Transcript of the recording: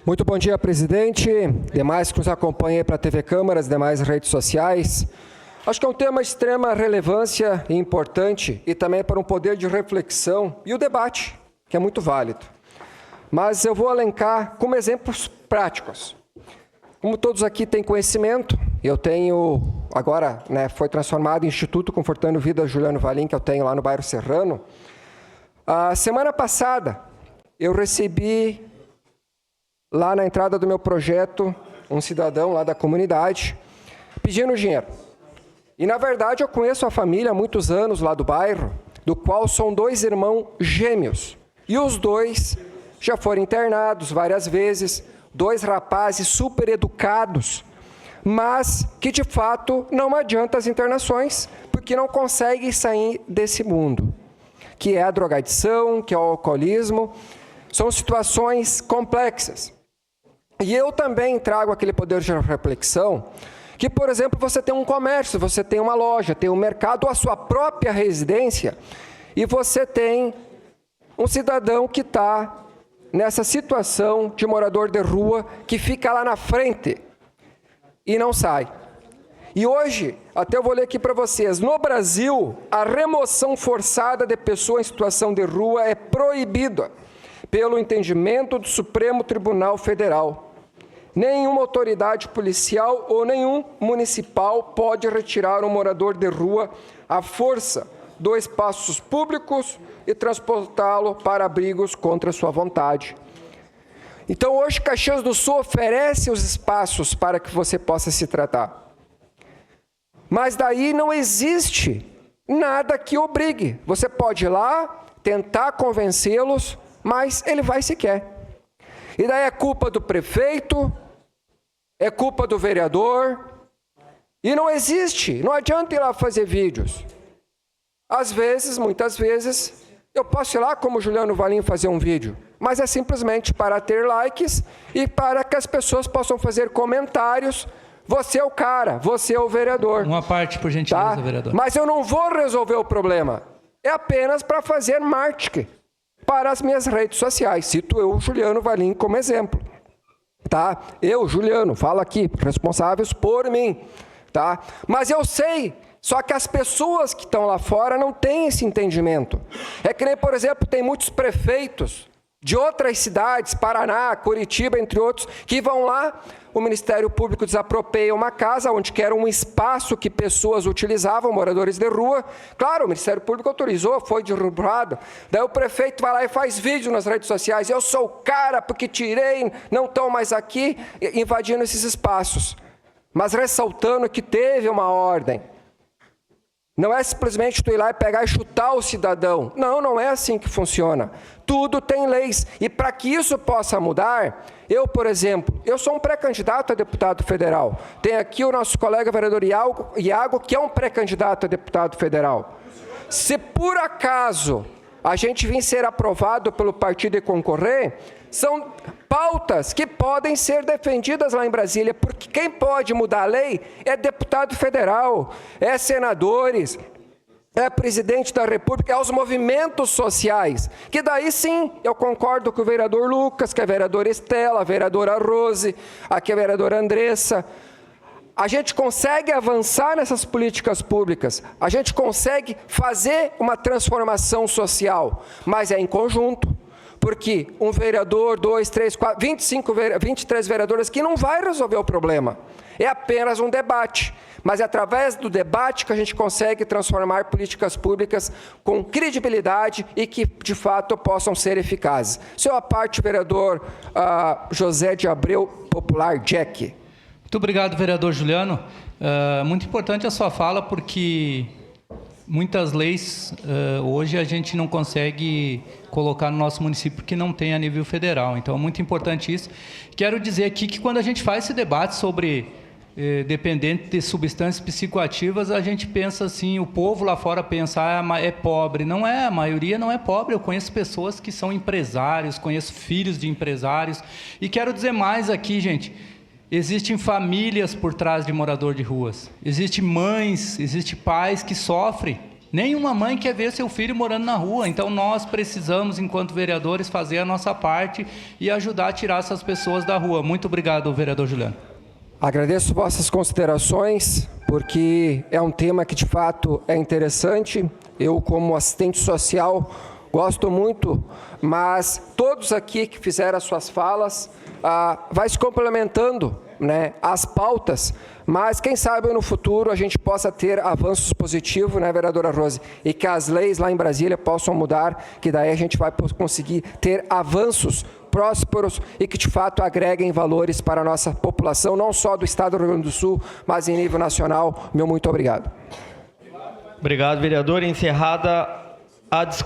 Muito bom dia, presidente, demais que nos acompanham para a TV Câmara, as demais redes sociais. Acho que é um tema de extrema relevância e importante e também para um poder de reflexão e o debate, que é muito válido. Mas eu vou elencar como exemplos práticos. Como todos aqui têm conhecimento, eu tenho, agora foi transformado em Instituto Confortando Vida Juliano Valim, que eu tenho lá no bairro Serrano. A semana passada, eu recebi lá na entrada do meu projeto um cidadão lá da comunidade pedindo dinheiro. E, na verdade, eu conheço a família há muitos anos lá do bairro, do qual são 2 irmãos gêmeos. E os 2 já foram internados várias vezes, 2 rapazes super educados, mas que, de fato, não adianta as internações, porque não conseguem sair desse mundo, que é a drogadição, que é o alcoolismo. São situações complexas. E eu também trago aquele poder de reflexão que, por exemplo, você tem um comércio, você tem uma loja, tem um mercado, ou a sua própria residência, e você tem um cidadão que está nessa situação de morador de rua, que fica lá na frente e não sai. E hoje, até eu vou ler aqui para vocês, no Brasil, a remoção forçada de pessoa em situação de rua é proibida pelo entendimento do Supremo Tribunal Federal. Nenhuma autoridade policial ou nenhum municipal pode retirar um morador de rua à força dos espaços públicos e transportá-lo para abrigos contra sua vontade. Então, hoje, Caxias do Sul oferece os espaços para que você possa se tratar. Mas daí não existe nada que obrigue. Você pode ir lá, tentar convencê-los, mas ele vai se quer. E daí é culpa do prefeito, é culpa do vereador, e não existe, não adianta ir lá fazer vídeos. Às vezes, muitas vezes, eu posso ir lá como Juliano Valim fazer um vídeo, mas é simplesmente para ter likes e para que as pessoas possam fazer comentários. Você é o cara, você é o vereador. Uma parte, por gentileza, tá? vereador. Mas eu não vou resolver o problema, é apenas para fazer marketing para as minhas redes sociais. Cito eu, Juliano Valim, como exemplo. Tá? Eu, Juliano, falo aqui, responsáveis por mim. Tá? Mas eu sei, só que as pessoas que estão lá fora não têm esse entendimento. É que nem, por exemplo, tem muitos prefeitos de outras cidades, Paraná, Curitiba, entre outros, que vão lá, o Ministério Público desapropriou uma casa onde que era um espaço que pessoas utilizavam, moradores de rua. Claro, o Ministério Público autorizou, foi derrubado. Daí o prefeito vai lá e faz vídeo nas redes sociais. Eu sou o cara porque tirei, não estão mais aqui, invadindo esses espaços. Mas ressaltando que teve uma ordem. Não é simplesmente tu ir lá e pegar e chutar o cidadão. Não, não é assim que funciona. Tudo tem leis. E para que isso possa mudar, eu, por exemplo, eu sou um pré-candidato a deputado federal. Tem aqui o nosso colega vereador Iago, que é um pré-candidato a deputado federal. Se por acaso a gente vir ser aprovado pelo partido e concorrer, são pautas que podem ser defendidas lá em Brasília, porque quem pode mudar a lei é deputado federal, é senadores, é presidente da República, é os movimentos sociais, que daí sim, eu concordo com o vereador Lucas, que é a vereadora Estela, a vereadora Rose, aqui a vereadora Andressa. A gente consegue avançar nessas políticas públicas, a gente consegue fazer uma transformação social, mas é em conjunto. Porque um vereador, 2, 3, 4, 23 vereadores que não vai resolver o problema. É apenas um debate. Mas é através do debate que a gente consegue transformar políticas públicas com credibilidade e que, de fato, possam ser eficazes. Seu à parte, vereador José de Abreu, popular Jack. Muito obrigado, vereador Juliano. Muito importante a sua fala, porque muitas leis hoje a gente não consegue colocar no nosso município porque não tem a nível federal. Então, é muito importante isso. Quero dizer aqui que quando a gente faz esse debate sobre dependente de substâncias psicoativas, a gente pensa assim, o povo lá fora pensa, é pobre. Não é, a maioria não é pobre. Eu conheço pessoas que são empresários, conheço filhos de empresários. E quero dizer mais aqui, gente, existem famílias por trás de morador de ruas. Existem mães, existem pais que sofrem Nenhuma mãe quer ver seu filho morando na rua. Então, nós precisamos, enquanto vereadores, fazer a nossa parte e ajudar a tirar essas pessoas da rua. Muito obrigado, vereador Juliano. Agradeço vossas considerações, porque é um tema que, de fato, é interessante. Eu, como assistente social, gosto muito, mas todos aqui que fizeram as suas falas, vai se complementando, né, as pautas, mas quem sabe no futuro a gente possa ter avanços positivos, né, vereadora Rose, e que as leis lá em Brasília possam mudar, que daí a gente vai conseguir ter avanços prósperos e que de fato agreguem valores para a nossa população, não só do estado do Rio Grande do Sul, mas em nível nacional. Meu muito obrigado. Obrigado, vereador. Encerrada a discussão.